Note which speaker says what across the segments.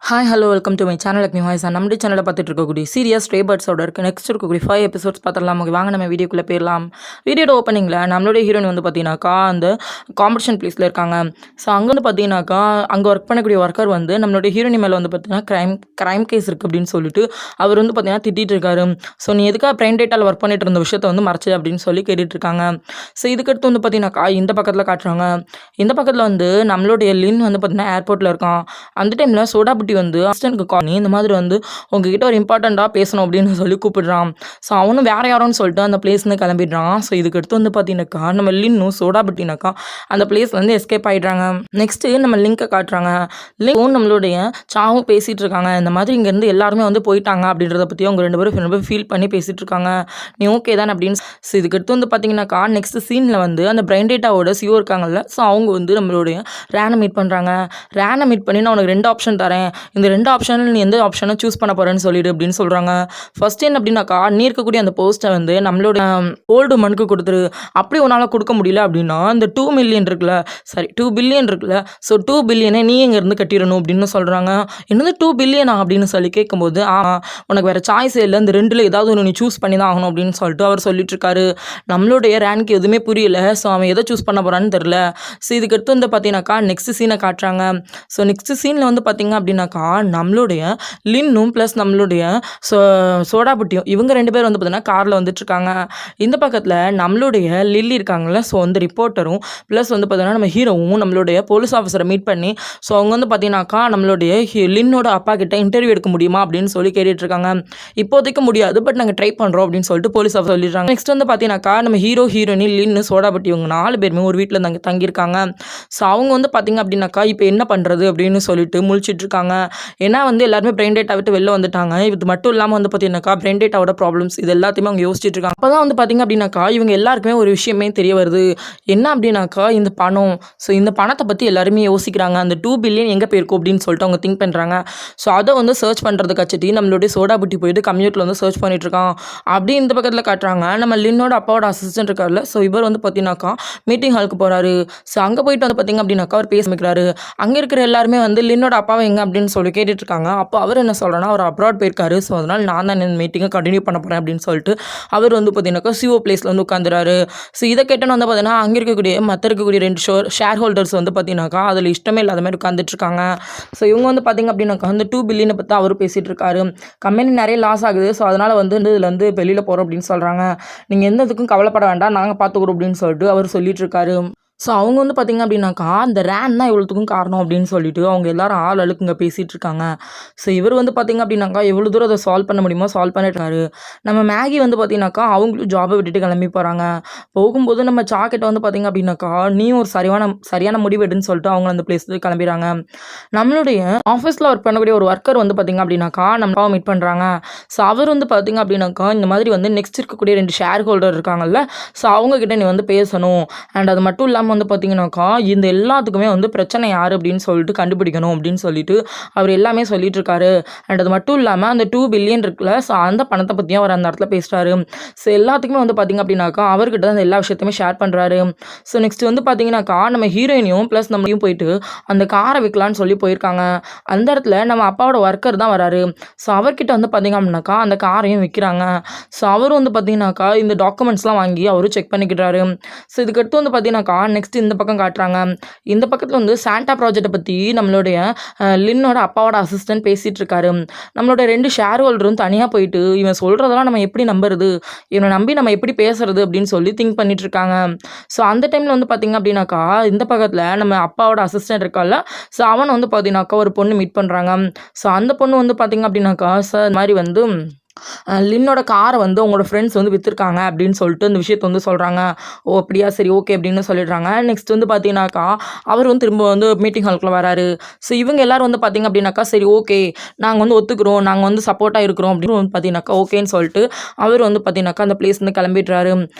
Speaker 1: Hi hello welcome to my channel agni voice. நம்ம சேனலில் பார்த்துட்டு இருக்கக்கூடிய சீரியஸ் ஸ்ட்ரே பேர்ட்ஸோட இருக்குது. நெக்ஸ்ட் இருக்கக்கூடிய 5 எபிசோட்ஸ் பார்த்துடலாம். வாங்க நம்ம வீடியோக்குள்ளே போயிடலாம். வீடியோட ஓப்பனிங்கில் நம்மளுடைய ஹீரோயின் வந்து பார்த்தீங்கன்னாக்கா அந்த காம்படிஷன் பிளேஸில் இருக்காங்க. ஸோ அங்கே வந்து பார்த்தீங்கன்னாக்கா அங்கே ஒர்க் பண்ணக்கூடிய ஒர்க்கர் வந்து நம்மளுடைய ஹீரோயின் மேலே வந்து பார்த்தீங்கன்னா க்ரைம் கேஸ் இருக்குது அப்படின்னு சொல்லிட்டு அவர் வந்து பார்த்தீங்கன்னா திட்டிகிட்டு இருக்காரு. ஸோ நீ எதுக்காக பிரைம் டேட்டாவில் ஒர்க் பண்ணிட்டு இருந்த விஷயத்தை வந்து மறைச்சு அப்படின்னு சொல்லி கேட்டுட்டு இருக்காங்க. ஸோ இதுக்கடுத்து வந்து பார்த்தீங்கன்னாக்கா இந்த பக்கத்தில் காட்டுறாங்க. இந்த பக்கத்தில் வந்து நம்மளுடைய லின் வந்து பார்த்தீங்கன்னா ஏர்போர்ட்டில் இருக்கான். அந்த டைமில் சோடா புட்டி வந்து அசிஸ்டன்ட்க்கு கால் பண்ணி இந்த மாதிரி வந்து உங்ககிட்ட ஒரு இம்பார்ட்டண்ட்டாக பேசணும் அப்படின்னு சொல்லி கூப்பிடுறான். ஸோ அவனும் வேற யாரோன்னு சொல்லிட்டு அந்த பிளேஸ்லேருந்து கிளம்பிடுறான். ஸோ இதுக்கு அடுத்து வந்து பார்த்தீங்கன்னாக்கா நம்ம லின்னும் சோடா புட்டினாக்கா அந்த பிளேஸ்லேருந்து எஸ்கேப் ஆகிடுறாங்க. நெக்ஸ்ட்டு நம்ம லிங்கை காட்டுறாங்க. லிங்கும் நம்மளுடைய சாவும் பேசிகிட்டு இருக்காங்க. இந்த மாதிரி இங்கேருந்து எல்லாருமே வந்து போயிட்டாங்க அப்படின்றத பற்றி அவங்க ரெண்டு பேரும் ஃபீல் பண்ணி பேசிகிட்டு இருக்காங்க. நீ ஓகே தானே அப்படின்னு. ஸோ இதுக்கு அடுத்து வந்து பார்த்தீங்கன்னாக்கா நெக்ஸ்ட் சீனில் வந்து அந்த பிரைன் டேட்டாவோட சிஓ இருக்காங்கல்ல. ஸோ அவங்க வந்து நம்மளுடைய ரேனை மீட் பண்ணுறாங்க. ரேனை மீட் பண்ணி நான் உனக்கு 2 ஆப்ஷன் தரேன். இந்த 2 ஆப்ஷனில் நீ எந்த ஆப்ஷனை சூஸ் பண்ண போகிறேன்னு சொல்லிடு அப்படின்னு சொல்கிறாங்க. ஃபர்ஸ்ட் என்ன அப்படின்னாக்கா நீ இருக்கக்கூடிய அந்த போஸ்ட்டை வந்து நம்மளோட ஓல்டு மனுக்கு கொடுத்துரு. அப்படி உன்னால் கொடுக்க முடியல அப்படின்னா இந்த 2 மில்லியன் இருக்குல்ல, சாரி 2 பில்லியன் இருக்குல்ல, ஸோ 2 பில்லியனை நீ எங்கேருந்து கட்டிடணும் அப்படின்னு சொல்கிறாங்க. என்னது 2 பில்லியனா அப்படின்னு சொல்லி கேட்கும்போது உனக்கு வேறு சாய்ஸே இல்லை, இந்த 2ல் ஏதாவது ஒன்று நீ சூஸ் பண்ணி தான் ஆகணும் அப்படின்னு சொல்லிட்டு அவர் சொல்லிட்டு இருக்காரு. நம்மளுடைய ரேனுக்கு எதுவுமே புரியல. ஸோ அவன் எதை சூஸ் பண்ண போகிறான்னு தெரில. ஸோ இதுக்கடுத்து வந்து பார்த்தீங்கன்னாக்கா நெக்ஸ்ட் சீனை காட்டுறாங்க. ஸோ நெக்ஸ்ட் சீனில் வந்து பார்த்தீங்க அப்படின்னாக்கா நம்மளுடைய லின்னும் ப்ளஸ் நம்மளுடைய சோடா புட்டியும் இவங்க 2 பேர் வந்து பார்த்தீங்கன்னா காரில் வந்துட்டுருக்காங்க. இந்த பக்கத்தில் நம்மளுடைய லில்லி இருக்காங்கல்ல, ஸோ வந்து ரிப்போர்ட்டரும் ப்ளஸ் வந்து பார்த்தீங்கன்னா நம்ம ஹீரோவும் நம்மளுடைய போலீஸ் ஆஃபீஸரை மீட் பண்ணி ஸோ அவங்க வந்து பார்த்தீங்கன்னாக்கா நம்மளுடைய லின்னோட அப்பா கிட்ட இன்டர்வியூ எடுக்க முடியுமா அப்படின்னு சொல்லி கேட்டுட்ருக்காங்க. இப்போதைக்கு முடியாது, பட் நாங்கள் ட்ரை பண்ணுறோம் அப்படின்னு சொல்லிட்டு போலீஸ் ஆஃபீஸர் சொல்லிடுறாங்க. நெக்ஸ்ட் வந்து பார்த்தீங்கன்னாக்கா நம்ம ஹீரோயின் லின்னு சோடா புட்டி இவங்க 4 பேருமே ஒரு வீட்டில் தங்கியிருக்காங்க. ஸோ அவங்க வந்து பார்த்தீங்க அப்படின்னாக்கா இப்போ என்ன பண்ணுறது அப்படின்னு சொல்லிட்டு முழிச்சிட்டு இருக்காங்க. ஏன்னா வந்து எல்லாருமே பிரைன் டேட்டா விட்டு வெளில வந்துட்டாங்க. இது மட்டும் இல்லாமல் வந்து பார்த்தீங்கன்னாக்கா பிரைன் டேட்டாவோட ப்ராப்ளம்ஸ் இது எல்லாத்தையுமே அவங்க யோசிச்சுட்டு இருக்காங்க. அப்போ தான் வந்து பார்த்தீங்க அப்படின்னாக்கா இவங்க எல்லாருக்குமே ஒரு விஷயமே தெரிய வருது. என்ன அப்படின்னாக்கா இந்த பணம். ஸோ இந்த பணத்தை பற்றி எல்லாருமே யோசிக்கிறாங்க. அந்த 2 பில்லியன் எங்கே போயிருக்கும் அப்படின்னு சொல்லிட்டு அவங்க திங்க் பண்ணுறாங்க. ஸோ அதை வந்து சர்ச் பண்ணுறதுக்கு வச்சுட்டு நம்மளுடைய சோடா புட்டி போயிட்டு கம்யூனிட்டியில் வந்து சர்ச் பண்ணிட்டு இருக்கான். அப்படி இந்த பக்கத்தில் காட்டுறாங்க நம்ம லின்னோட அப்பாவோட அசிஸ்டன்ட் இருக்கார்ல. ஸோ இவர் வந்து பார்த்தீங்கன்னாக்கா மீட்டிங் ஹாலுக்கு போகிறாரு. ஸோ அங்கே போயிட்டு வந்து பார்த்தீங்க அப்படின்னாக்கா அவர் பேச வைக்கிறாரு. அங்கே இருக்கிற எல்லாருமே வந்து லின்னோட அப்பாவை எங்கே அப்படின்னு சொல்லி கேட்டுட்டு இருக்காங்க. அப்போ அவர் என்ன சொல்கிறேன்னா அவர் அப்ராட் போயிருக்காரு. ஸோ அதனால் நான் தான் இந்த மீட்டிங்கை கண்டினியூ பண்ண போகிறேன் அப்படின்னு சொல்லிட்டு அவர் வந்து பார்த்தீங்கன்னாக்கா சிஓ பிளேஸில் வந்து உட்காந்துறாரு. ஸோ இதை கேட்டோன்னு வந்து பார்த்தீங்கன்னா அங்கே இருக்கக்கூடிய மற்ற இருக்கக்கூடிய 2 ஷேர் ஹோல்டர்ஸ் வந்து பார்த்தீங்கன்னாக்கா அதில் இஷ்டமே இல்லாத மாதிரி உட்காந்துட்டு இருக்காங்க. ஸோ இவங்க வந்து பார்த்தீங்க அப்படின்னாக்கா அந்த 2 பில்லியனை பற்றி அவர் பேசிகிட்டு இருக்காரு. கம்பெனி நிறைய லாஸ் ஆகுது. ஸோ அதனால் வந்து இதில் வந்து வெளியில் போகிறோம் அப்படின்னு சொல்கிறாங்க. நீங்கள் எந்த இதுக்கும் கவலைப்பட வேண்டாம், நாங்கள் பார்த்துக்குறோம் அப்படின்னு சொல்லிட்டு அவர் சொல்லிட்டு இருக்காரு. ஸோ அவங்க வந்து பார்த்திங்க அப்படின்னாக்கா அந்த ரேன் தான் இவ்வளோத்துக்கும் காரணம் அப்படின்னு சொல்லிட்டு அவங்க எல்லாரும் ஆள் அழுக்குங்க பேசிகிட்டு இருக்காங்க. ஸோ இவர் வந்து பார்த்திங்க அப்படின்னாக்கா எவ்வளோ தூரம் அதை சால்வ் பண்ண முடியுமோ சால்வ் பண்ணிட்டுருக்காரு. நம்ம மேகி வந்து பார்த்திங்கனாக்கா அவங்களும் ஜாபை விட்டுட்டு கிளம்பி போகிறாங்க. போகும்போது நம்ம சாக்கெட்டை வந்து பார்த்திங்க அப்படின்னாக்கா நீ ஒரு சரியான முடிவு எடுன்னு சொல்லிட்டு அவங்க அந்த பிளேஸ்க்கு கிளம்பிடுறாங்க. நம்மளுடைய ஆஃபீஸில் ஒர்க் பண்ணக்கூடிய ஒரு ஒர்க்கர் வந்து பார்த்திங்க அப்படின்னாக்கா நம்ம மீட் பண்ணுறாங்க. ஸோ அவர் வந்து பார்த்திங்க அப்படின்னாக்கா இந்த மாதிரி வந்து நெக்ஸ்ட் இருக்கக்கூடிய 2 ஷேர் ஹோல்டர் இருக்காங்கல்ல. ஸோ அவங்கக்கிட்ட நீ வந்து பேசணும். அண்ட் அது மட்டும் இல்லாமல் வந்து பார்த்தீங்கன்னாக்கா இந்த எல்லாத்துக்குமே வந்து பிரச்சனை யார் அப்படின்னு சொல்லிட்டு கண்டுபிடிக்கணும் அப்படின்னு சொல்லிட்டு அவர் எல்லாமே சொல்லிட்டு இருக்காரு. அண்ட் அது மட்டும் இல்லாமல் அந்த 2 பில்லியன் இருக்குல்ல, ஸோ அந்த பணத்தை பற்றியும் அவர் அந்த இடத்துல பேசுகிறாரு. ஸோ எல்லாத்துக்குமே வந்து பார்த்திங்க அப்படின்னாக்கா அவர்கிட்ட தான் எல்லா விஷயத்தையுமே ஷேர் பண்ணுறாரு. ஸோ நெக்ஸ்ட் வந்து பார்த்தீங்கன்னாக்கா நம்ம ஹீரோயினையும் ப்ளஸ் நம்மளையும் போயிட்டு அந்த காரை விற்கலான்னு சொல்லி போயிருக்காங்க. அந்த இடத்துல நம்ம அப்பாவோட ஒர்க்கர் தான் வராரு. ஸோ அவர்கிட்ட வந்து பார்த்திங்க அப்படின்னாக்கா அந்த காரையும் விற்கிறாங்க. ஸோ அவரும் வந்து பார்த்தீங்கன்னாக்கா இந்த டாக்குமெண்ட்ஸ்லாம் வாங்கி அவரும் செக் பண்ணிக்கிட்டாரு. ஸோ இதுக்கடுத்து வந்து பார்த்தீங்கன்னாக்கா நெக்ஸ்ட் இந்த பக்கம் காட்டுறாங்க. இந்த பக்கத்தில் வந்து சாண்டா ப்ராஜெக்டை பற்றி நம்மளுடைய லின்னோட அப்பாவோட அசிஸ்டன்ட் பேசிகிட்டு இருக்காரு. நம்மளோட 2 ஷேர் ஹோல்டரும் தனியாக போயிட்டு இவன் சொல்கிறதெல்லாம் நம்ம எப்படி நம்புறது, இவனை நம்பி நம்ம எப்படி பேசுறது அப்படின்னு சொல்லி திங்க் பண்ணிட்டு இருக்காங்க. ஸோ அந்த டைமில் வந்து பார்த்திங்க அப்படின்னாக்கா இந்த பக்கத்தில் நம்ம அப்பாவோட அசிஸ்டன்ட் இருக்கால. ஸோ அவனை வந்து பார்த்தீங்கன்னாக்கா ஒரு பொண்ணு மீட் பண்ணுறாங்க. ஸோ அந்த பொண்ணு வந்து பார்த்திங்க அப்படின்னாக்கா சார் இந்த மாதிரி வந்து லின்னோட காரை வந்து உங்களோட ஃப்ரெண்ட்ஸ் வந்து விற்றுருக்காங்க அப்படின்னு சொல்லிட்டு இந்த விஷயத்தை வந்து சொல்கிறாங்க. ஓ அப்படியா, சரி ஓகே அப்படின்னு சொல்லிடுறாங்க. நெக்ஸ்ட் வந்து பார்த்தீங்கன்னாக்கா அவர் வந்து திரும்ப வந்து மீட்டிங் ஹாலுக்குள்ள வராரு. ஸோ இவங்க எல்லோரும் வந்து பார்த்திங்க அப்படின்னாக்கா சரி ஓகே நாங்கள் வந்து ஒத்துக்கிறோம், நாங்கள் வந்து சப்போர்ட்டாக இருக்கிறோம் அப்படின்னு வந்து பார்த்தீங்கன்னாக்கா ஓகேன்னு சொல்லிட்டு அவர் வந்து பார்த்தீங்கன்னாக்கா அந்த பிளேஸ் வந்து கிளம்பிடுறாரு.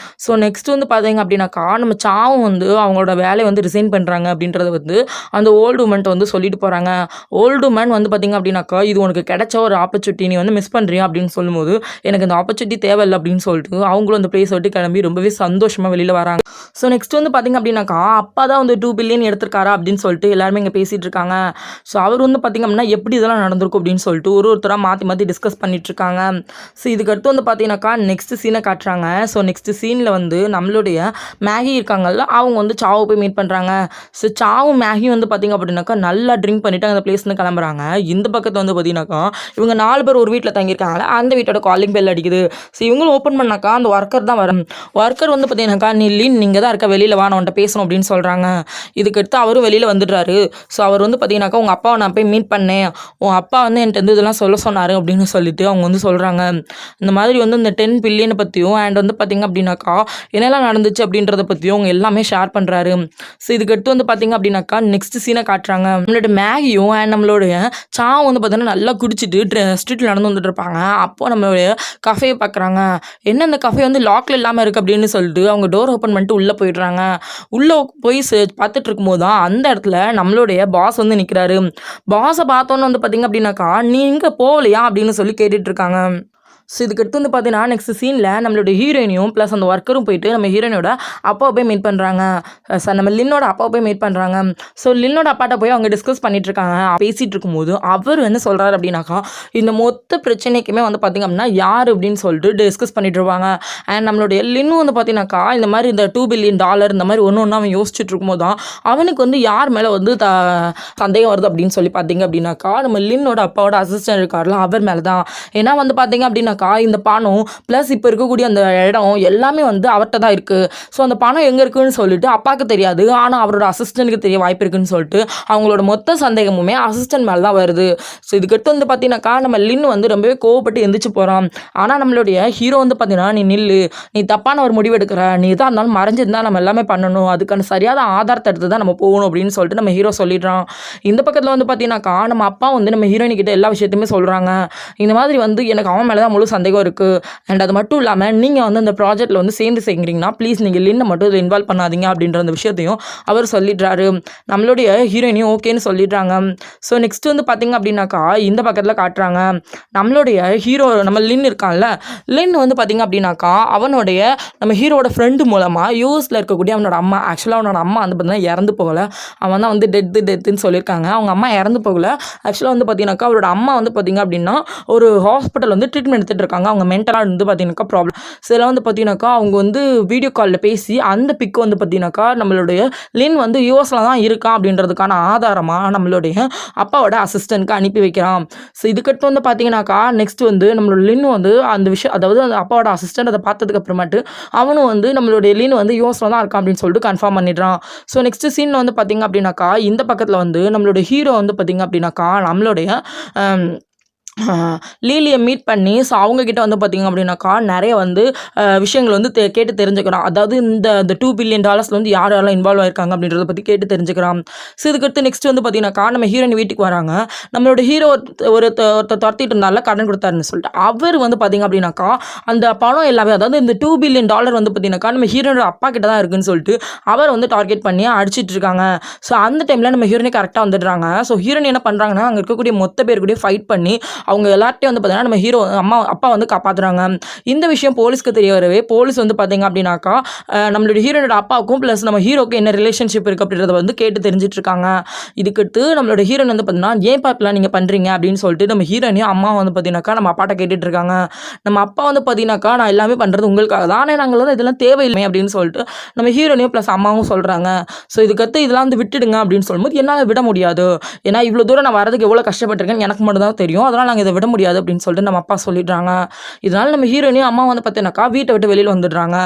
Speaker 1: ஸோ நெக்ஸ்ட் வந்து பார்த்தீங்க அப்படின்னாக்கா நம்ம சாவும் வந்து அவங்களோட வேலையை வந்து ரிசைன் பண்ணுறாங்க அப்படின்றத வந்து அந்த ஓல்டு உமன்ட்ட வந்து சொல்லிட்டு போகிறாங்க. ஓல்டு உமன் வந்து பார்த்திங்க அப்படின்னாக்கா இது உனக்கு கிடைச்ச ஒரு ஆப்பர்ச்சுனிட்டி, நீ வந்து மிஸ் பண்ணுறியா அப்படின்னு சொல்லி சொல்லும்போது எனக்கு இந்த ஆப்பர்ச்சுனிட்டி தேவையில்லை அப்படின்னு சொல்லிட்டு அவங்களும் அந்த பிளேஸ் விட்டு கிளம்பி ரொம்பவே சந்தோஷமாக வெளியில் வராங்க. ஸோ நெக்ஸ்ட் வந்து பார்த்திங்க அப்படின்னாக்கா அப்பா தான் வந்து 2 பில்லியன் எடுத்திருக்காரா அப்படின்னு சொல்லிட்டு எல்லாருமே இங்கே பேசிகிட்டு இருக்காங்க. ஸோ அவர் வந்து பார்த்திங்க அப்படின்னா எப்படி இதெல்லாம் நடந்திருக்கும் அப்படின்னு சொல்லிட்டு ஒருத்தராக மாற்றி டிஸ்கஸ் பண்ணிட்டு இருக்காங்க. ஸோ இதுக்கடுத்து வந்து பார்த்தீங்கன்னாக்கா நெக்ஸ்ட் சீனை காட்டுறாங்க. ஸோ நெக்ஸ்ட் சீனில் வந்து நம்மளுடைய மேகி இருக்காங்கல்ல அவங்க வந்து சாவை போய் மீட் பண்ணுறாங்க. ஸோ சாவும் மேகியும் வந்து பார்த்திங்க அப்படின்னாக்கா நல்லா ட்ரிங்க் பண்ணிவிட்டு அந்த பிளேஸ்லேருந்து கிளம்புறாங்க. இந்த பக்கத்தில் வந்து பார்த்தீங்கன்னாக்கா இவங்க 4 பேர் ஒரு வீட்டில் தங்கியிருக்காங்களே அந்த வீட்டோட காலிங் பெல் அடிக்குது. ஸோ இவங்களும் ஓப்பன் பண்ணாக்கா அந்த ஒர்க்கர் தான் வரும். ஒர்க்கர் வந்து பார்த்தீங்கன்னாக்கா நீ நீங்கள் தான் இருக்க வெளியில் வா நான் உன்ட்ட பேசணும் அப்படின்னு சொல்கிறாங்க. இதுக்கடுத்து அவரும் வெளியில் வந்துடுறாரு. ஸோ அவர் வந்து பார்த்தீங்கன்னாக்கா உங்கள் அப்பாவை நான் போய் மீட் பண்ணேன், உன் அப்பா வந்து என்கிட்ட வந்து இதெல்லாம் சொல்ல சொன்னார் அப்படின்னு சொல்லிட்டு அவங்க வந்து சொல்கிறாங்க. இந்த மாதிரி வந்து இந்த 10 பில்லியனை பற்றியும் அண்ட் வந்து பார்த்திங்க அப்படின்னாக்கா என்னெல்லாம் நடந்துச்சு அப்படின்றத பற்றியும் அவங்க எல்லாமே ஷேர் பண்ணுறாரு. ஸோ இதுக்கடுத்து வந்து பார்த்திங்க அப்படின்னாக்கா நெக்ஸ்ட் சீனை காட்டுறாங்க. நம்மளோட மேகியும் அண்ட் நம்மளுடைய சாவும் வந்து பார்த்தீங்கன்னா நல்லா குடிச்சிட்டு ஸ்ட்ரீட்டில் நடந்து வந்துட்டு இருப்பாங்க. அப்போ நம்மளுடைய கஃபே பார்க்குறாங்க. என்ன இந்த கஃபே வந்து லாக்கில் இல்லாமல் இருக்குது அப்படின்னு சொல்லிட்டு அவங்க டோர் ஓப்பன் பண்ணிட்டு உள்ளே போயிடுறாங்க. உள்ளே போய் பார்த்துட்டு இருக்கும்போது தான் அந்த இடத்துல நம்மளுடைய பாஸ் வந்து நிற்கிறாரு. பாஸை பார்த்தோன்னு வந்து பார்த்திங்க அப்படின்னாக்கா நீ இங்கே போகலையா அப்படின்னு சொல்லி கேட்டுட்டு இருக்காங்க. ஸோ இதுக்கடுத்து வந்து பார்த்தீங்கன்னா நெக்ஸ்ட் சீனில் நம்மளோட ஹீரோயினியும் ப்ளஸ் அந்த ஒர்க்கரும் போயிட்டு நம்ம ஹீரோயினோட அப்பாவை போய் மீட் பண்ணுறாங்க. நம்ம லின்னோட அப்பாவை போய் மீட் பண்ணுறாங்க. ஸோ லின்னோட அப்பாட்ட போய் அவங்க டிஸ்கஸ் பண்ணிட்டு இருக்காங்க. பேசிகிட்டு இருக்கும்போது அவர் என்ன சொல்கிறாரு அப்படின்னாக்கா இந்த மொத்த பிரச்சனைக்குமே வந்து பார்த்திங்க அப்படின்னா யார் அப்படின்னு சொல்லிட்டு டிஸ்கஸ் பண்ணிட்டு இருப்பாங்க. அண்ட் நம்மளுடைய லின்னு வந்து பார்த்தீங்கன்னாக்கா இந்த மாதிரி இந்த $2 பில்லியன் இந்த மாதிரி ஒன்று அவன் யோசிச்சுட்டு இருக்கும்போது தான் அவனுக்கு வந்து யார் மேலே வந்து சந்தேகம் வருது அப்படின்னு சொல்லி பார்த்தீங்க அப்படின்னாக்கா நம்ம லின்னோட அப்பாவோட அசிஸ்டன்ட் இருக்கார்ல அவர் மேலே தான். ஏன்னா வந்து பார்த்தீங்க அப்படின்னா இந்த பணம் ப்ளஸ் இப்போ இருக்கக்கூடிய அந்த இடம் எல்லாமே வந்து அவர்கிட்ட தான் இருக்குது. ஸோ அந்த பணம் எங்கே இருக்குன்னு சொல்லிட்டு அப்பாவுக்கு தெரியாது, ஆனால் அவரோட அசிஸ்டண்ட்டுக்கு தெரிய வாய்ப்பு இருக்குன்னு சொல்லிட்டு அவங்களோட மொத்த சந்தேகமுமே அசிஸ்டன்ட் மேலே தான் வருது. ஸோ இதுக்கடுத்து வந்து பார்த்தீங்கன்னாக்கா நம்ம லின் வந்து ரொம்பவே கோவப்பட்டு எந்திரிச்சு போகிறான். ஆனால் நம்மளுடைய ஹீரோ வந்து பார்த்தீங்கன்னா நீ நில்லு, நீ தப்பான ஒரு முடிவு எடுக்கிற, நீ எதாக இருந்தாலும் மறைஞ்சிருந்தா நம்ம எல்லாமே பண்ணணும், அதுக்கான சரியான ஆதாரத்தை எடுத்து தான் நம்ம போகணும் அப்படின்னு சொல்லிட்டு நம்ம ஹீரோ சொல்லிடுறான். இந்த பக்கத்தில் வந்து பார்த்தீங்கன்னாக்கா நம்ம அப்பா வந்து நம்ம ஹீரோயின்கிட்ட எல்லா விஷயத்தையுமே சொல்கிறாங்க. இந்த மாதிரி வந்து எனக்கு அவன் மேலே தான் முழு சந்தேகம் இருக்குது. அண்ட் அது மட்டும் இல்லாமல் நீங்கள் வந்து அந்த ப்ராஜெக்ட்டில் வந்து சேர்ந்து செய்கிறீங்கன்னா ப்ளீஸ் நீங்கள் லின்னை மட்டும் இதை இன்வால்வ் பண்ணாதீங்க அப்படின்ற அந்த விஷயத்தையும் அவர் சொல்லிடுறாரு. நம்மளுடைய ஹீரோயினையும் ஓகேன்னு சொல்லிடுறாங்க. ஸோ நெக்ஸ்ட் வந்து பார்த்திங்க அப்படின்னாக்கா இந்த பக்கத்தில் காட்டுறாங்க நம்மளுடைய ஹீரோ நம்ம லின் இருக்கான்ல, லின் வந்து பார்த்திங்க அப்படின்னாக்கா அவனுடைய நம்ம ஹீரோட ஃப்ரெண்டு மூலமாக யூஎஸில் இருக்கக்கூடிய அவனோட அம்மா, ஆக்சுவலாக அவனோட அம்மா வந்து பார்த்திங்கன்னா இறந்து போகலை, அவன் தான் வந்து டெத்துன்னு சொல்லியிருக்காங்க. அவங்க அம்மா இறந்து போகலை, ஆக்சுவலாக வந்து பார்த்திங்கனாக்கா அவரோட அம்மா வந்து பார்த்திங்க அப்படின்னா ஒரு ஹாஸ்பிட்டல் வந்து ட்ரீட்மெண்ட் எடுத்துகிட்டு இருக்காங்க. அவங்க மென்டலாக வந்து பார்த்தீங்கன்னாக்கா ப்ராப்ளம். சில வந்து பார்த்தீங்கன்னாக்கா அவங்க வந்து வீடியோ காலில் பேசி அந்த பிக் வந்து பார்த்தீங்கன்னாக்கா நம்மளுடைய லின் வந்து யூஎஸில் தான் இருக்கான் அப்படின்றதுக்கான ஆதாரமாக நம்மளுடைய அப்பாவோட அசிஸ்டன்ட்க்கு அனுப்பி வைக்கிறான். ஸோ இதுக்கடுத்து வந்து பார்த்தீங்கன்னாக்கா நெக்ஸ்ட் வந்து நம்மளோட லின் வந்து அந்த விஷயம், அதாவது அந்த அப்பாவோட அசிஸ்டன்ட் அதை பார்த்ததுக்கு அப்புறமேட்டு அவனும் வந்து நம்மளுடைய லின் வந்து யூஎஸில் தான் இருக்கான் அப்படின்னு சொல்லிட்டு கன்ஃபார்ம் பண்ணிடுறான். ஸோ நெக்ஸ்ட் சீனில் வந்து பார்த்தீங்க அப்படின்னாக்கா இந்த பக்கத்தில் வந்து நம்மளுடைய ஹீரோ வந்து பார்த்தீங்க அப்படின்னாக்கா நம்மளுடைய லீலியை மீட் பண்ணி ஸோ அவங்கக்கிட்ட வந்து பார்த்திங்க அப்படின்னாக்கா நிறைய வந்து விஷயங்கள் வந்து கேட்டு தெரிஞ்சுக்கிறான். அதாவது இந்த $2 பில்லியன் வந்து யாரெல்லாம் இன்வால்வ் ஆயிருக்காங்க அப்படின்றத பற்றி கேட்டு தெரிஞ்சுக்கிறான். ஸோ இதுக்கடுத்து நெக்ஸ்ட் வந்து பார்த்திங்கனாக்கா நம்ம ஹீரோயின் வீட்டுக்கு வராங்க. நம்மளோட ஹீரோ ஒருத்தர் துரத்திட்டு இருந்தால கடன் கொடுத்தாருன்னு சொல்லிட்டு அவர் வந்து பார்த்திங்க அப்படின்னாக்கா அந்த பணம் எல்லாமே, அதாவது இந்த $2 பில்லியன் வந்து பார்த்திங்கனாக்கா நம்ம ஹீரோனோட அப்பா கிட்ட தான் இருக்குன்னு சொல்லிட்டு அவர் வந்து டார்கெட் பண்ணி அடிச்சிட்டு இருக்காங்க. ஸோ அந்த டைமில் நம்ம ஹீரோயினை கரெக்டாக வந்துடுறாங்க. ஸோ ஹீரோயின் என்ன பண்ணுறாங்கன்னா அங்கே இருக்கக்கூடிய மொத்த பேர் கூட ஃபைட் பண்ணி அவங்க எல்லார்ட்டையும் வந்து பார்த்தீங்கன்னா நம்ம ஹீரோ அப்பா வந்து காப்பாற்றுறாங்க. இந்த விஷயம் போலீஸ்க்கு தெரிய வரவே போலீஸ் வந்து பார்த்தீங்க அப்படின்னாக்கா நம்மளுடைய ஹீரோனோட அப்பாவுக்கும் ப்ளஸ் நம்ம ஹீரோக்கு என்ன ரிலேஷன்ஷிப் இருக்குது அப்படின்றத வந்து கேட்டு தெரிஞ்சிட்டு இருக்காங்க. இதுக்கடுத்து நம்மளோட ஹீரோயின் வந்து பார்த்தீங்கன்னா ஏன் பாப்பெலாம் நீங்கள் பண்ணுறீங்க அப்படின்னு சொல்லிட்டு நம்ம ஹீரோனையும் அம்மா வந்து பார்த்தீங்கன்னாக்கா நம்ம அப்பாட்ட கேட்டுட்டு இருக்காங்க. நம்ம அப்பா வந்து பார்த்தீங்கன்னாக்கா நான் எல்லாமே பண்ணுறது உங்களுக்காக தான், ஆனால் நாங்கள் வந்து இதெல்லாம் தேவையில்லை அப்படின்னு சொல்லிட்டு நம்ம ஹீரோனையும் ப்ளஸ் அம்மாவும் சொல்கிறாங்க. ஸோ இதுக்கடுத்து இதெல்லாம் வந்து விட்டுடுங்க அப்படின்னு சொல்லும்போது என்னால் விட முடியாது, ஏன்னா இவ்வளோ தூரம் நான் வரதுக்கு எவ்வளோ கஷ்டப்பட்டிருக்கேன்னு எனக்கு மட்டும் தான் தெரியும், அதனால் நாங்கள் இதை விட முடியாது அப்படின்னு சொல்லிட்டு நம்ம அப்பா சொல்லிடுறாங்க. இதனால நம்ம ஹீரோனையும் அம்மா வந்து பார்த்தீங்கன்னாக்கா வீட்டை விட்டு வெளியில் வந்துடுறாங்க.